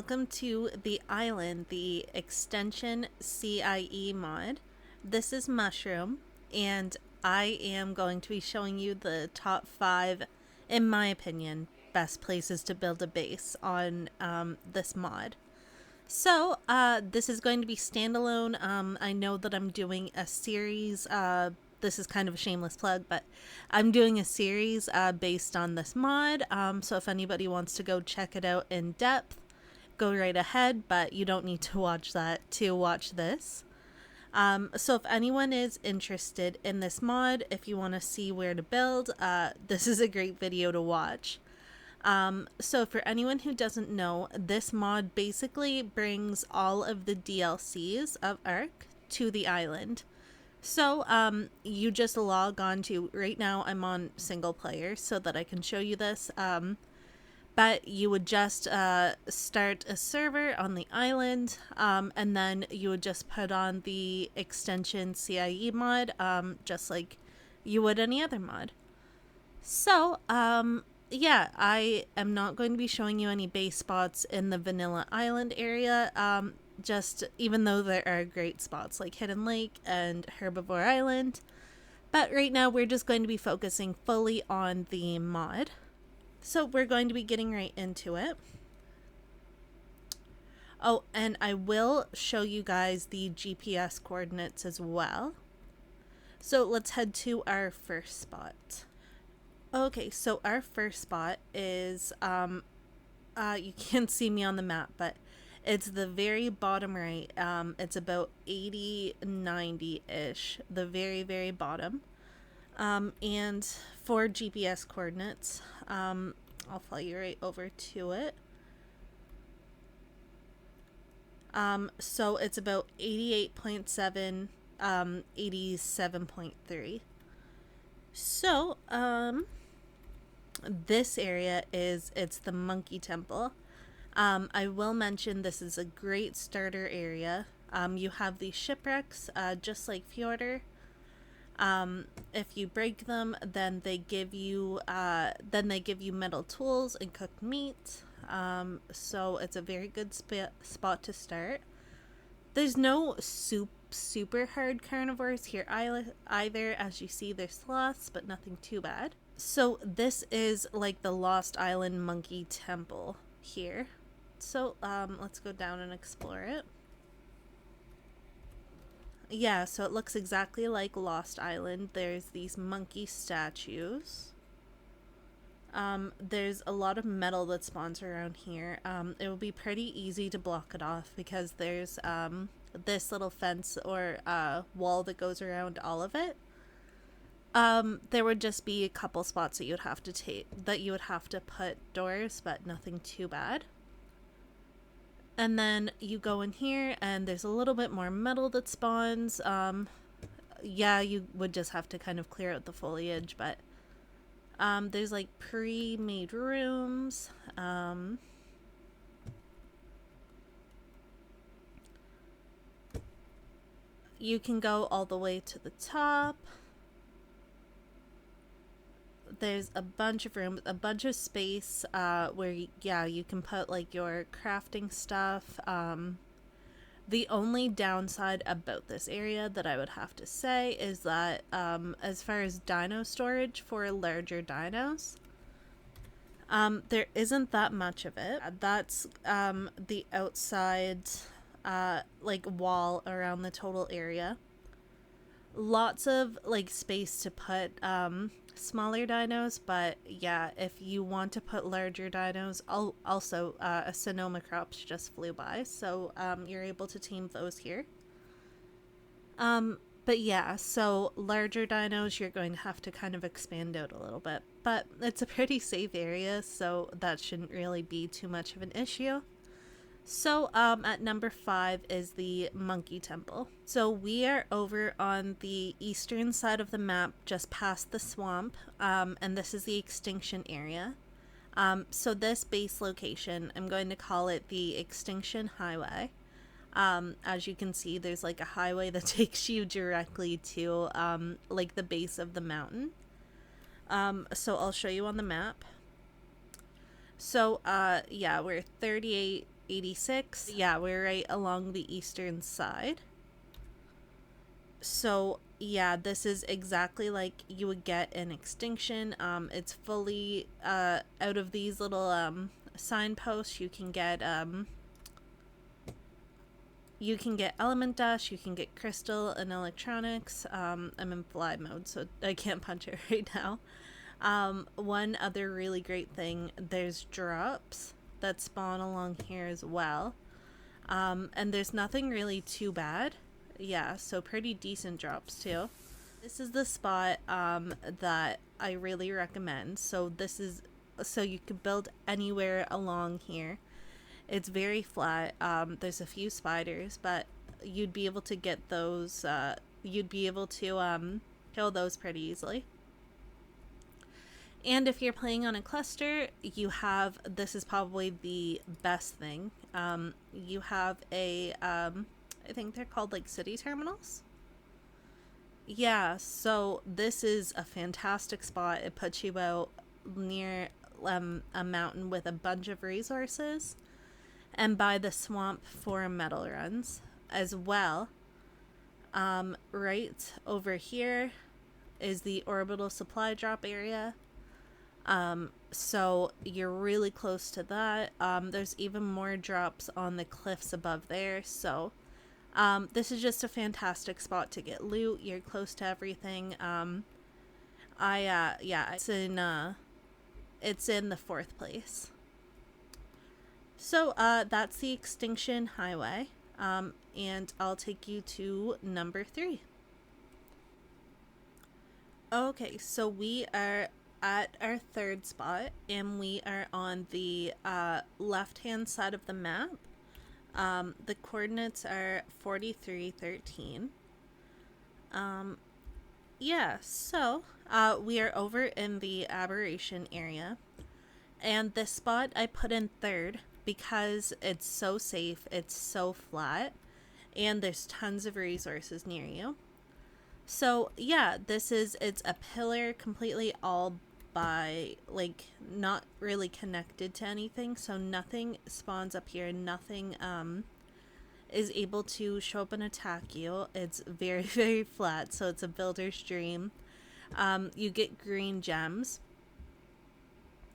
welcome to the island, the extension CIE mod. This is Mushroom, and I am going to be showing you the top 5, in my opinion, best places to build a base on this mod. So, this is going to be standalone. I know that I'm doing a series. This is kind of a shameless plug, but I'm doing a series based on this mod. So if anybody wants to go check it out in depth, go right ahead, but you don't need to watch that to watch this. So if anyone is interested in this mod, if you want to see where to build, this is a great video to watch. So for anyone who doesn't know, this mod basically brings all of the DLCs of Ark to the island. So you just log on to, right now I'm on single player so that I can show you this, but you would just start a server on the island, and then you would just put on the extension CIE mod, just like you would any other mod. So, yeah, I am not going to be showing you any base spots in the vanilla island area, just even though there are great spots like Hidden Lake and Herbivore Island. But right now we're just going to be focusing fully on the mod. So we're going to be getting right into it. Oh, and I will show you guys the GPS coordinates as well. So let's head to our first spot. Okay, so our first spot is, you can't see me on the map, but it's the very bottom right. It's about 80, 90-ish, the very, very bottom. And for GPS coordinates, I'll fly you right over to it. So it's about 88.7, 87.3. So, this area it's the Monkey Temple. I will mention this is a great starter area. You have these shipwrecks, just like Fjordur. If you break them, then they give you metal tools and cooked meat. So it's a very good spot to start. There's no super hard carnivores here either. As you see, there's sloths, but nothing too bad. So this is like the Lost Island Monkey Temple here. So let's go down and explore it. Yeah, so it looks exactly like Lost Island. There's these monkey statues. There's a lot of metal that spawns around here. It will be pretty easy to block it off because there's this little fence or wall that goes around all of it. There would just be a couple spots that you would have to put doors, but nothing too bad. And then you go in here and there's a little bit more metal that spawns. Yeah, you would just have to kind of clear out the foliage, but there's like pre-made rooms. You can go all the way to the top. There's a bunch of rooms, a bunch of space where, you can put like your crafting stuff. The only downside about this area that I would have to say is that as far as dino storage for larger dinos, there isn't that much of it. That's the outside like wall around the total area. Lots of like space to put smaller dinos, but yeah, if you want to put larger dinos, also a Sonoma crops just flew by, so you're able to tame those here. But yeah, so larger dinos you're going to have to kind of expand out a little bit, but it's a pretty safe area, so that shouldn't really be too much of an issue. So at number 5 is the Monkey Temple. So we are over on the eastern side of the map, just past the swamp, and this is the extinction area. So this base location, I'm going to call it the Extinction Highway. As you can see, there's like a highway that takes you directly to like the base of the mountain. So I'll show you on the map. So yeah, we're 38 86. Yeah, we're right along the eastern side. So yeah, this is exactly like you would get in Extinction. It's fully out of these little signposts. You can get element dust, you can get crystal and electronics. I'm in fly mode, so I can't punch it right now. One other really great thing, there's drops that spawn along here as well. And there's nothing really too bad. Yeah, so pretty decent drops too. This is the spot that I really recommend. So you could build anywhere along here. It's very flat. There's a few spiders, but you'd be able to get those. You'd be able to kill those pretty easily. And if you're playing on a cluster, this is probably the best thing. You have I think they're called like city terminals. Yeah, so this is a fantastic spot. It puts you out near a mountain with a bunch of resources, and by the swamp for metal runs as well. Right over here is the orbital supply drop area. So you're really close to that. There's even more drops on the cliffs above there. So this is just a fantastic spot to get loot. You're close to everything. Yeah, it's in the 4th place. So that's the Extinction Highway, and I'll take you to number 3. Okay, so we are at our 3rd spot, and we are on the left-hand side of the map. The coordinates are 4313. Yeah, so we are over in the Aberration area, and this spot I put in 3rd because it's so safe, it's so flat, and there's tons of resources near you. So yeah, it's a pillar completely all by, like, not really connected to anything, so nothing spawns up here, nothing is able to show up and attack you. It's very, very flat, so it's a builder's dream. You get green gems.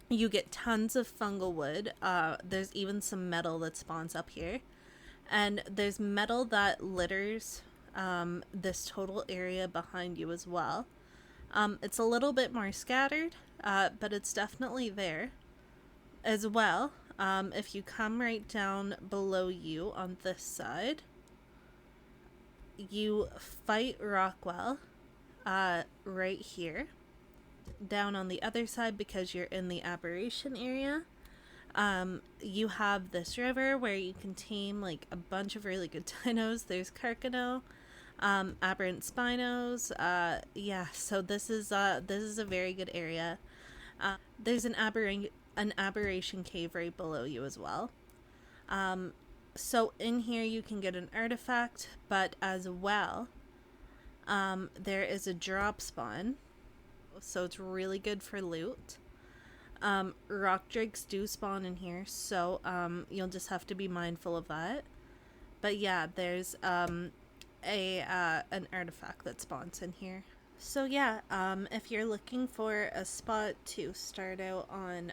You get tons of fungal wood. There's even some metal that spawns up here. And there's metal that litters this total area behind you as well. It's a little bit more scattered, but it's definitely there as well. If you come right down below you on this side, you fight Rockwell right here. Down on the other side, because you're in the Aberration area, you have this river where you can tame like a bunch of really good dinos. There's Carcano, aberrant spinos. Yeah, so this is a very good area. There's an aberration cave right below you as well. So in here you can get an artifact, but as well, there is a drop spawn, so it's really good for loot. Rock drakes do spawn in here, so you'll just have to be mindful of that. But yeah, there's an artifact that spawns in here. So yeah, if you're looking for a spot to start out on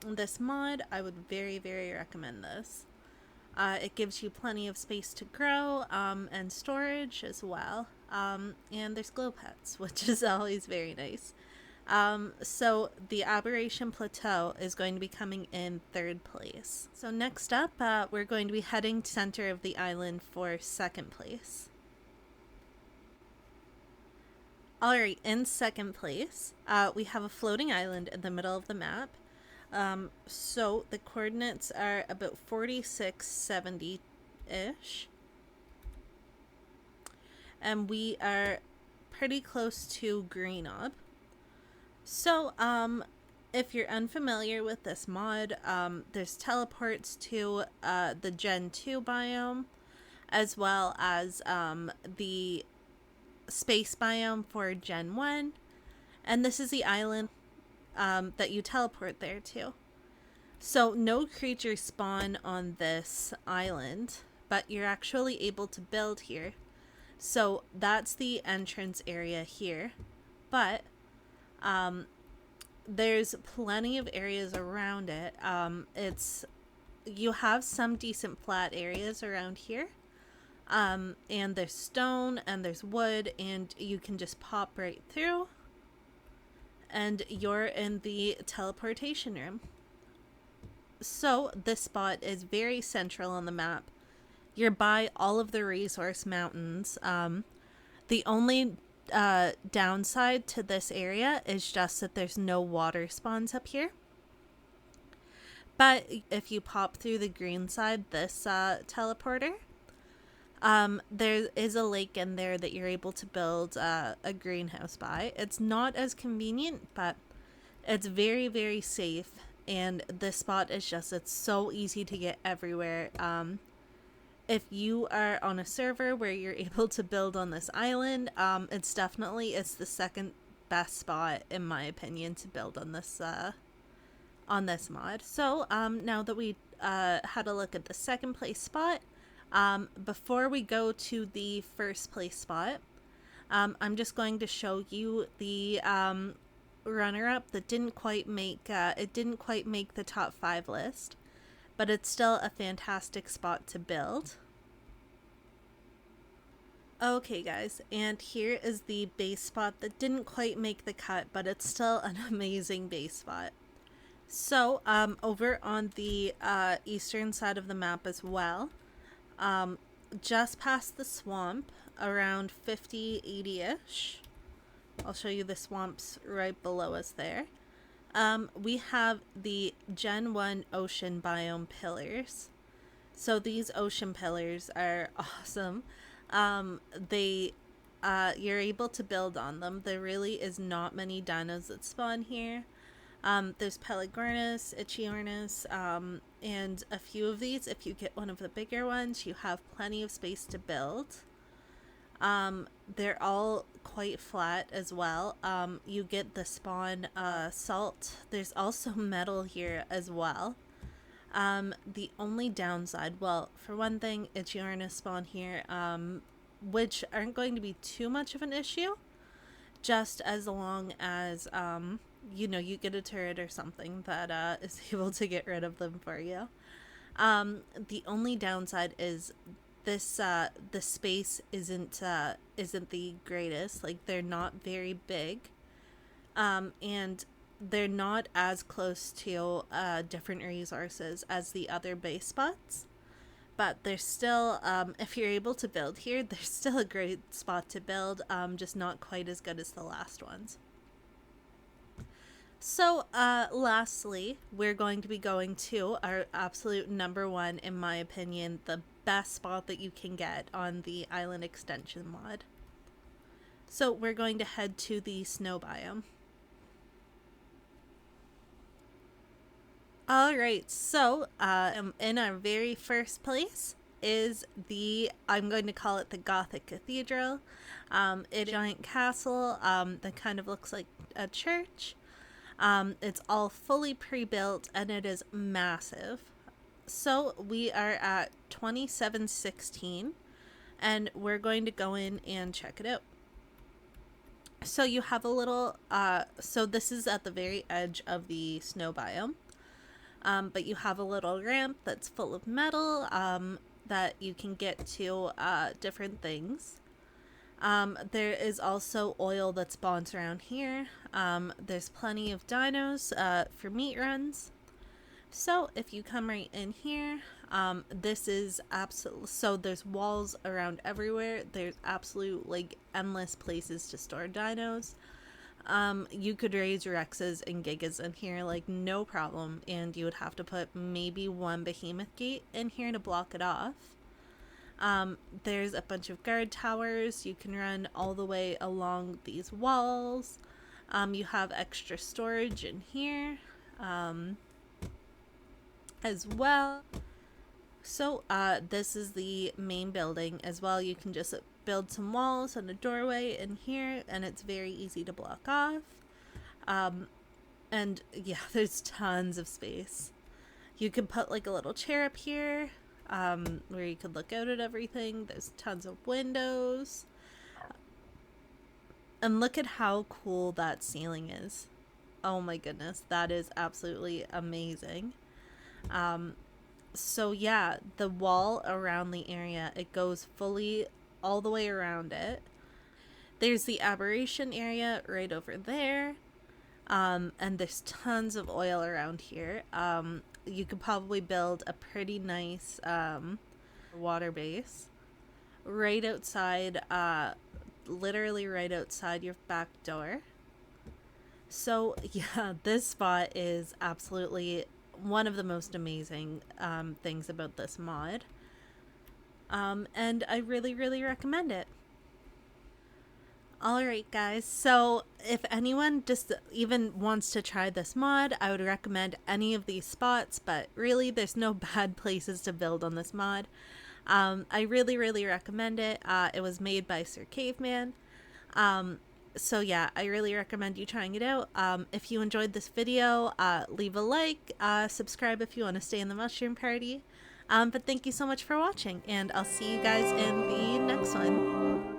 this mod, I would very, very recommend this. It gives you plenty of space to grow and storage as well. And there's glow pets, which is always very nice. So the Aberration Plateau is going to be coming in 3rd place. So next up, we're going to be heading to center of the island for 2nd place. Alright, in 2nd place, we have a floating island in the middle of the map. So the coordinates are about 4670-ish. And we are pretty close to Greenob. So, if you're unfamiliar with this mod, there's teleports to the Gen 2 biome, as well as the space biome for Gen 1. And this is the island that you teleport there to. So no creatures spawn on this island, but you're actually able to build here. So that's the entrance area here. But there's plenty of areas around it. You have some decent flat areas around here. And there's stone and there's wood, and you can just pop right through and you're in the teleportation room. So this spot is very central on the map. You're by all of the resource mountains. The only downside to this area is just that there's no water spawns up here. But if you pop through the green side, this teleporter, there is a lake in there that you're able to build a greenhouse by. It's not as convenient, but it's very, very safe. And this spot is just, it's so easy to get everywhere. If you are on a server where you're able to build on this island, it's the second best spot, in my opinion, to build on this mod. So now that we had a look at the second place spot, before we go to the first place spot, I'm just going to show you the runner-up that didn't quite make the top 5 list, but it's still a fantastic spot to build. Okay guys, and here is the base spot that didn't quite make the cut, but it's still an amazing base spot. So over on the eastern side of the map as well, just past the swamp, around 50-80-ish, I'll show you the swamps right below us there. We have the Gen 1 ocean biome pillars. So these ocean pillars are awesome. You're able to build on them. There really is not many dinos that spawn here. There's Pelagornis, Ichthyornis, and a few of these. If you get one of the bigger ones, you have plenty of space to build. They're all quite flat as well. You get the spawn salt. There's also metal here as well. The only downside, well, for one thing, Ichthyornis spawn here, which aren't going to be too much of an issue, just as long as you get a turret or something that is able to get rid of them for you. The only downside is this the space isn't the greatest. Like, they're not very big, and they're not as close to different resources as the other base spots, but they're still, if you're able to build here, they're still a great spot to build, just not quite as good as the last ones. So lastly, we're going to be going to our absolute number one, in my opinion, the best spot that you can get on the island extension mod. So we're going to head to the snow biome. Alright, so in our very first place is I'm going to call it the Gothic Cathedral. It's a giant castle that kind of looks like a church. It's all fully pre-built and it is massive. So we are at 2716 and we're going to go in and check it out. So you have a little, so this is at the very edge of the snow biome. But you have a little ramp that's full of metal that you can get to different things. There is also oil that spawns around here. There's plenty of dinos for meat runs. So if you come right in here, this is absolute. So there's walls around everywhere. There's absolute, like, endless places to store dinos. You could raise Rexes and Gigas in here, like, no problem, and you would have to put maybe one behemoth gate in here to block it off. There's a bunch of guard towers. You can run all the way along these walls. You have extra storage in here as well. So this is the main building as well. You can just build some walls and a doorway in here, and it's very easy to block off. And yeah, there's tons of space. You could put like a little chair up here where you could look out at everything. There's tons of windows. And look at how cool that ceiling is. Oh my goodness, that is absolutely amazing. So yeah, the wall around the area, it goes fully all the way around it. There's the aberration area right over there. And there's tons of oil around here. You could probably build a pretty nice water base right outside, literally right outside your back door. So yeah, this spot is absolutely one of the most amazing things about this mod. And I really, really recommend it. Alright guys, so if anyone just even wants to try this mod, I would recommend any of these spots, but really there's no bad places to build on this mod. I really, really recommend it. It was made by Sir Caveman. So yeah, I really recommend you trying it out. If you enjoyed this video, leave a like, subscribe if you want to stay in the mushroom party. But thank you so much for watching, and I'll see you guys in the next one.